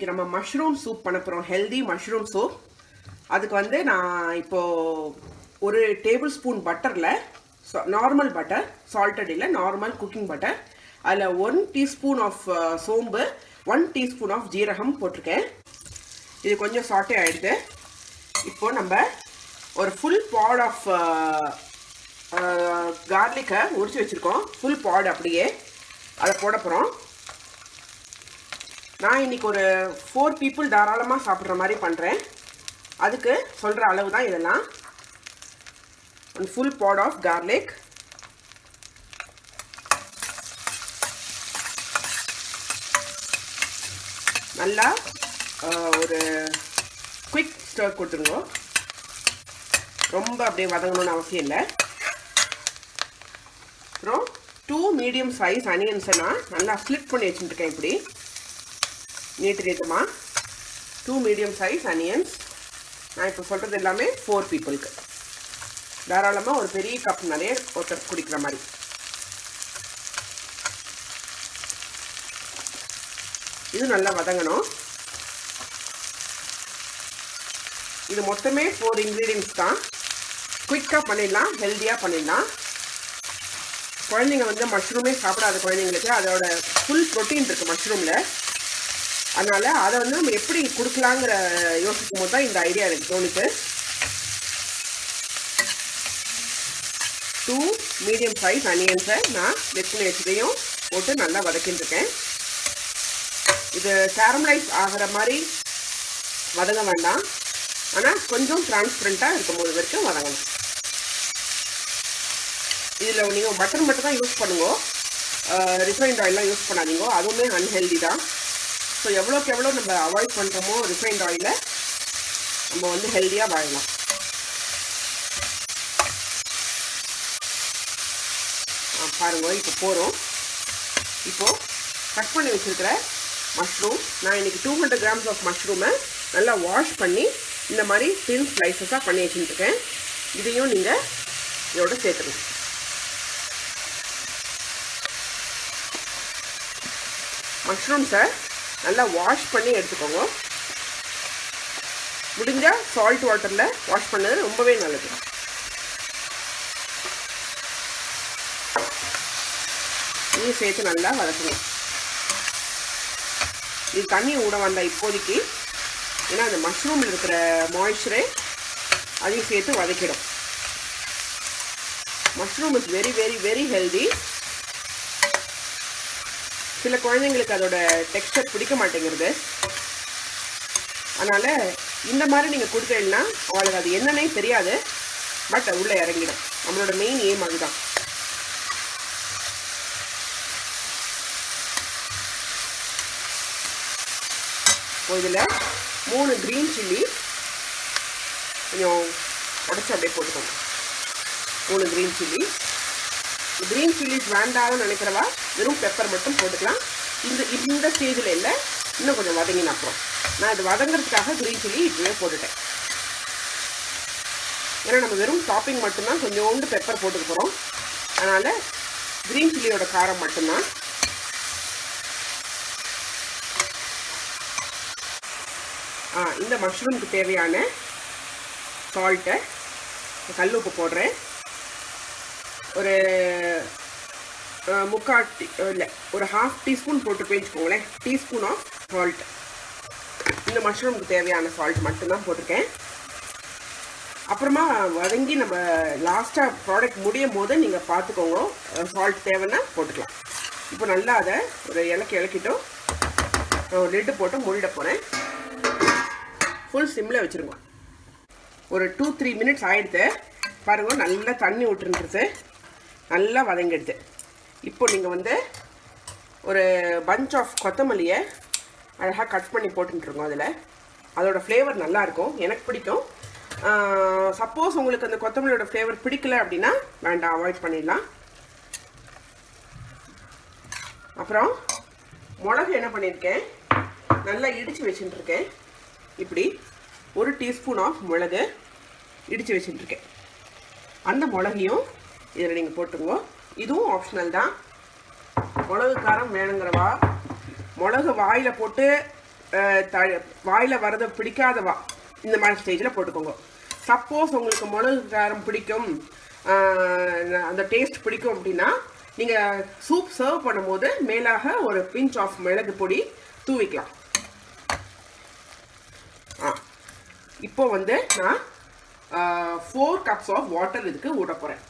இன்னைக்கு நம்ம mushroom soup பண்ண போறோம். Healthy mushroom soup. அதுக்கு வந்து நான் இப்போ ஒரு டேபிள் ஸ்பூன் பட்டர்ல நார்மல் பட்டர், சால்ட்டட் இல்லை, நார்மல் குக்கிங் பட்டர், அதில் 1 டீஸ்பூன் ஆஃப் சோம்பு, 1 டீஸ்பூன் ஆஃப் ஜீரகம் போட்டிருக்கேன். இது கொஞ்சம் சாட்டே ஆகிடுது. இப்போ நம்ம ஒரு ஃபுல் பாட் ஆஃப் கார்லிக்கை உரிச்சு வச்சுருக்கோம். ஃபுல் பாட் அப்படியே அதை போட போகிறோம். நான் இன்றைக்கி ஒரு 4 பீப்புள் தாராளமாக சாப்பிட்ற மாதிரி பண்ணுறேன். அதுக்கு சொல்கிற அளவு தான் இதெல்லாம். One full pot of garlic, நல்லா ஒரு குயிக் ஸ்டர் கொடுத்துருங்க. ரொம்ப அப்படியே வதங்கணும்னு அவசியம் இல்லை. அப்புறம் 2 மீடியம் சைஸ் அனியன்ஸை நான் நல்லா ஸ்லிட் பண்ணி வச்சுட்டுருக்கேன். இப்படி நீட்டமாக 2 மீடியம் சைஸ் அனியன்ஸ். நான் இப்போ சொல்கிறது எல்லாமே 4 பீப்புளுக்கு. தாராளமாக ஒரு பெரிய கப் நிறைய ஒருத்தர் குடிக்கிற மாதிரி. இது நல்லா வதங்கணும். இது மொத்தமே 4 இன்க்ரீடியன்ஸ் தான். குயிக்காக பண்ணிடலாம், ஹெல்த்தியாக பண்ணிடலாம். குழந்தைங்க வந்து மஷ்ரூமே சாப்பிடாத குழந்தைங்களுக்கு அதோட ஃபுல் ப்ரோட்டீன் இருக்குது மஷ்ரூமில். அதனால் அதை வந்து நம்ம எப்படி கொடுக்கலாங்கிற யோசிக்கும் போது தான் இந்த ஐடியா எனக்கு தோணுது. 2 மீடியம் சைஸ் அனியன்ஸை நான் வெட்டின வச்சதையும் போட்டு நல்லா வதக்கிட்டுருக்கேன். இது கேரமலைஸ் ஆகிற மாதிரி வதங்க வேண்டாம், ஆனால் கொஞ்சம் டிரான்ஸ்பரண்ட்டாக இருக்கும் போது வரைக்கும் வதங்கணும். இதில் நீங்கள் பட்டர் மட்டும் தான் யூஸ் பண்ணுங்க, ரிஃபைண்ட் ஆயிலெலாம் யூஸ் பண்ணாதீங்க. அதுவுமே அன்ஹெல்தி தான். ஸோ எவ்வளோக்கு எவ்வளோ நம்ம அவாய்ட் பண்ணுறோமோ ரிஃபைண்ட் ஆயிலை, நம்ம வந்து ஹெல்த்தியாக வாழலாம். பாருங்க, இப்போ போகிறோம். இப்போது கட் பண்ணி வச்சுருக்கிற மஷ்ரூம், நான் இன்றைக்கி 200 கிராம்ஸ் ஆஃப் மஷ்ரூமை நல்லா வாஷ் பண்ணி இந்த மாதிரி தின் ஸ்லைசஸாக பண்ணி வச்சுட்டுருக்கேன். இதையும் நீங்கள் இதோட சேர்த்துருங்க. மஷ்ரூம்ஸை நல்லா வாஷ் பண்ணி எடுத்துக்கோங்க. முடிஞ்சால் சால்ட் வாட்டரில் வாஷ் பண்ணது ரொம்பவே நல்லது. இதையும் சேர்த்து நல்லா வதக்கணும். இது தண்ணி ஊட வேண்டாம் இப்போதைக்கு, ஏன்னா அந்த மஷ்ரூமில் இருக்கிற மாய்ஸ்சரே அதையும் சேர்த்து வதக்கிடும். Mushroom is very very very healthy. சில குழந்தைங்களுக்கு அதோட டெக்ஸ்சர் பிடிக்க மாட்டேங்கிறது. அதனால் இந்த மாதிரி நீங்கள் கொடுத்தீங்கன்னா அவளுக்கு அது என்னன்னே தெரியாது, பட் உள்ளே இறங்கிடும். நம்மளோட மெயின் எய்ம் அதுதான். இதில் 3 க்ரீன் சில்லி கொஞ்சம் உடச்சி அப்படியே போட்டுக்கோங்க. 3 க்ரீன் சில்லி. க்ரீன் சில்லிஸ் வேண்டாம்னு நினைக்கிறவா வெறும் பெப்பர் மட்டும் போட்டுக்கலாம். இந்த ஸ்டேஜில் இல்லை, இன்னும் கொஞ்சம் வதங்கின அப்புறம். நான் இது வதங்கிறதுக்காக க்ரீன் சில்லி இப்போவே போட்டுட்டேன். ஏன்னா நம்ம வெறும் டாப்பிங் மட்டும்தான் கொஞ்சோண்டு பெப்பர் போட்டுக்க போகிறோம். அதனால் க்ரீன் சில்லியோட காரம் மட்டும்தான். இந்த மஷ்ரூமுக்கு தேவையான சால்ட்டை, கல் உப்பு போடுறேன். ஒரு 3/4 இல்லை, ஒரு 1/2 டீஸ்பூன் போட்டு பேச்சுக்கோங்களேன். Teaspoon of salt. இந்த மஷ்ரூமுக்கு தேவையான சால்ட் மட்டும்தான் போட்டிருக்கேன். அப்புறமா வதங்கி நம்ம லாஸ்ட்டாக ப்ராடக்ட் முடியும் போது நீங்கள் பார்த்துக்கோங்க, சால்ட் தேவைன்னா போட்டுக்கலாம். இப்போ நல்லா அதை ஒரு இலக்கிட்டோம். ஒரு லிட்டு போட்டு மூடிட போகிறேன். ஃபுல் சிம்மில் வச்சுருங்க. ஒரு 2-3 மினிட்ஸ் ஆகிடுது. பாருங்கள், நல்லா தண்ணி விட்டுருந்துருது, நல்லா வதங்கிடுது. இப்போ நீங்கள் வந்து ஒரு பஞ்ச் ஆஃப் கொத்தமல்லியை அழகாக கட் பண்ணி போட்டுருங்க. அதில் அதோட ஃப்ளேவர் நல்லாயிருக்கும், எனக்கு பிடிக்கும். சப்போஸ் உங்களுக்கு அந்த கொத்தமல்லியோட ஃப்ளேவர் பிடிக்கல அப்படின்னா வேண்டாம், அவாய்ட் பண்ணிடலாம். அப்புறம் மிளகு என்ன பண்ணியிருக்கேன், நல்லா இடித்து வச்சுட்டுருக்கேன். இப்படி 1 டீஸ்பூன் ஆஃப் மிளகு இடித்து வச்சுட்டுருக்கேன். அந்த மிளகையும் இதில் நீங்கள் போட்டுருங்க. இதுவும் ஆப்ஷனல் தான். மிளகு காரம் வேணுங்கிறவா மிளகு வாயில் போட்டு வாயில் வரதை பிடிக்காதவா இந்த மாதிரி ஸ்டேஜில் போட்டுக்கோங்க. சப்போஸ் உங்களுக்கு மிளகு காரம் பிடிக்கும், அந்த டேஸ்ட் பிடிக்கும் அப்படின்னா நீங்கள் சூப் சர்வ் பண்ணும்போது மேலாக ஒரு பிஞ்ச் ஆஃப் மிளகு பொடி தூவிக்கலாம். இப்போ வந்து நான் 4 cups ஆஃப் வாட்டர் இதுக்கு விட போகிறேன்.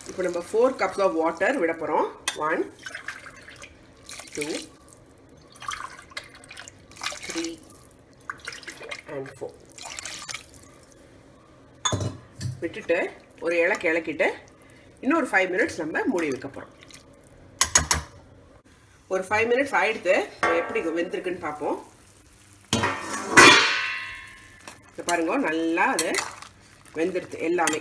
இப்போ நம்ம 4 cups ஆஃப் வாட்டர் விட போகிறோம். 1 2 3 and 4 விட்டுட்டு ஒரு இலக்கிட்டு இன்னொரு 5 minutes நம்ம மூடி வைக்க போகிறோம். ஒரு 5 minutes ஆயிடுத்து. எப்படி வெந்திருக்குன்னு பார்ப்போம். இதை பாருங்க, நல்லா அது வெந்துடுது. எல்லாமே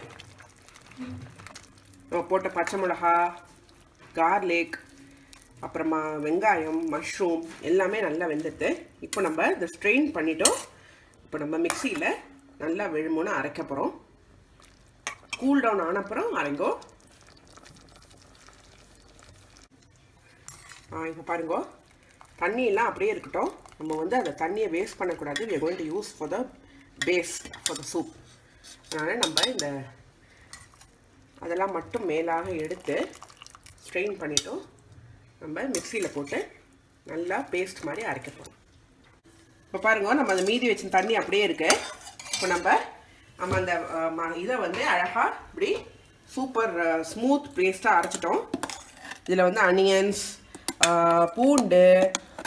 நம்ம போட்ட பச்சை மிளகா, கார்லிக், அப்புறமா வெங்காயம், மஷ்ரூம் எல்லாமே நல்லா வெந்துடுது. இப்போ நம்ம இதை ஸ்ட்ரெயின் பண்ணிட்டோம். இப்போ நம்ம மிக்சியில் நல்லா விழுமுன்னு அரைக்க போகிறோம். கூல் டவுன் ஆன அப்புறம் அரைங்கோ. இப்போ பாருங்க, தண்ணியெல்லாம் அப்படியே இருக்கட்டும். நம்ம வந்து அந்த தண்ணியை வேஸ்ட் பண்ணக்கூடாது. we are going to use for the base for the soup. அதனால் நம்ம இந்த அதெல்லாம் மட்டும் மேலாக எடுத்து ஸ்ட்ரெயின் பண்ணிட்டோம். நம்ம மிக்சியில் போட்டு நல்லா பேஸ்ட் மாதிரி அரைக்க போகிறோம். இப்போ பாருங்க, நம்ம அந்த மீதி வச்ச தண்ணி அப்படியே இருக்கு. இப்போ நம்ம அந்த இதை வந்து அழகாக இப்படி சூப்பர் ஸ்மூத் பேஸ்ட்டாக அரைச்சிட்டோம். இதில் வந்து அனியன்ஸ், பூண்டு,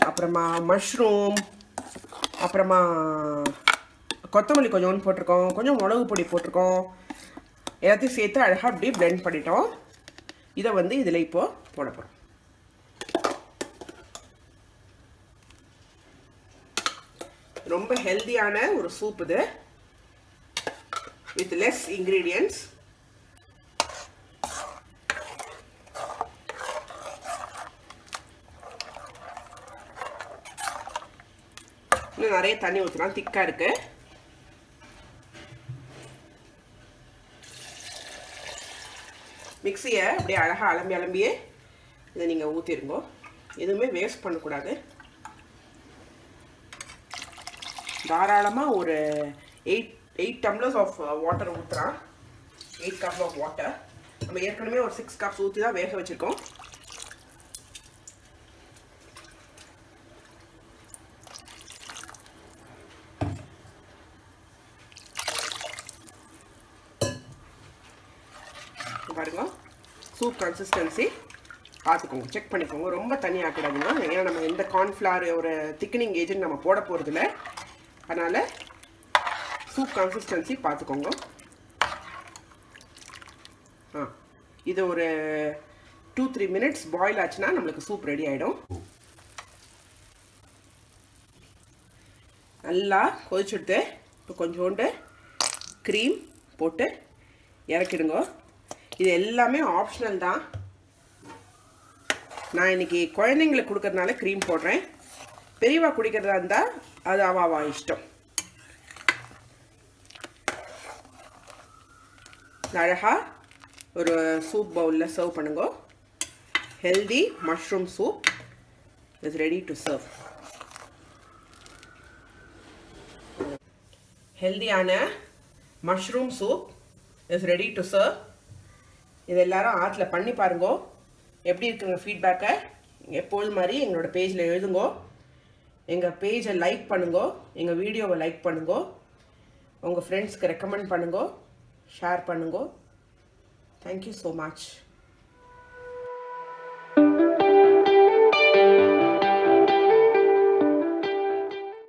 அப்புறமா மஷ்ரூம், அப்புறமா கொத்தமல்லி கொஞ்சம் போட்டிருக்கோம், கொஞ்சம் மிளகு பொடி போட்டிருக்கோம். எல்லாத்தையும் சேர்த்து அழகாக அப்படி பிளெண்ட் பண்ணிட்டோம். இதை வந்து இதில் இப்போது போட போகிறோம். ரொம்ப ஹெல்தியான ஒரு சூப் இது, வித் லெஸ் இன்க்ரீடியன்ட்ஸ். இன்னும் நிறைய தண்ணி ஊற்றலாம், திக்காக இருக்கு. மிக்சியை அப்படியே அழகாக அலம்பியே இதை நீங்கள் ஊற்றிருங்கோ. எதுவுமே வேஸ்ட் பண்ணக்கூடாது. தாராளமாக ஒரு 8 tumblers ஆஃப் வாட்டர் ஊற்றுறான். 8 cups ஆஃப் வாட்டர். நம்ம ஏற்கனவே ஒரு 6 cups ஊற்றி தான் வேக வச்சுருக்கோம். பாருங்க, சூப் கன்சிஸ்டன்சி பார்த்துக்கோங்க, செக் பண்ணிக்கோங்க. ரொம்ப தண்ணி ஆக்கிடாதுங்க. ஏன்னா நம்ம எந்த கார்ன்ஃப்ளவர் ஒரு திக்னிங் ஏஜென்ட் நம்ம போட போகிறதில்ல. அதனால் சூப் கன்சிஸ்டன்சி பார்த்துக்கோங்க. இது ஒரு 2-3 minutes பாயில் ஆச்சுன்னா நம்மளுக்கு சூப் ரெடி ஆகிடும். நல்லா கொதிச்சுடுது. இப்போ கொஞ்சோண்டு க்ரீம் போட்டு இறக்கிடுங்க. இது எல்லாமே ஆப்ஷனல் தான். நான் இன்றைக்கி குழந்தைங்களுக்கு கொடுக்கறதுனால க்ரீம் போடுறேன். பெரியவா குடிக்கிறதா இருந்தால் அது அவாவா இஷ்டம். அழகாக ஒரு சூப் பவுலில் சர்வ் பண்ணுங்க. Healthy mushroom soup is ready to serve. ஹெல்தியான mushroom soup is ready to serve. இது எல்லாரும் ஆற்றுல பண்ணி பாருங்கோ. எப்படி இருக்குங்க ஃபீட்பேக்கை எப்போதும் மாதிரி எங்களோட பேஜில் எழுதுங்கோ. எங்கள் பேஜை லைக் பண்ணுங்கோ, எங்கள் வீடியோவை லைக் பண்ணுங்கோ, உங்கள் ஃப்ரெண்ட்ஸ்க்கு ரெக்கமெண்ட் பண்ணுங்கோ, ஷேர் பண்ணுங்கோ. Thank you so much.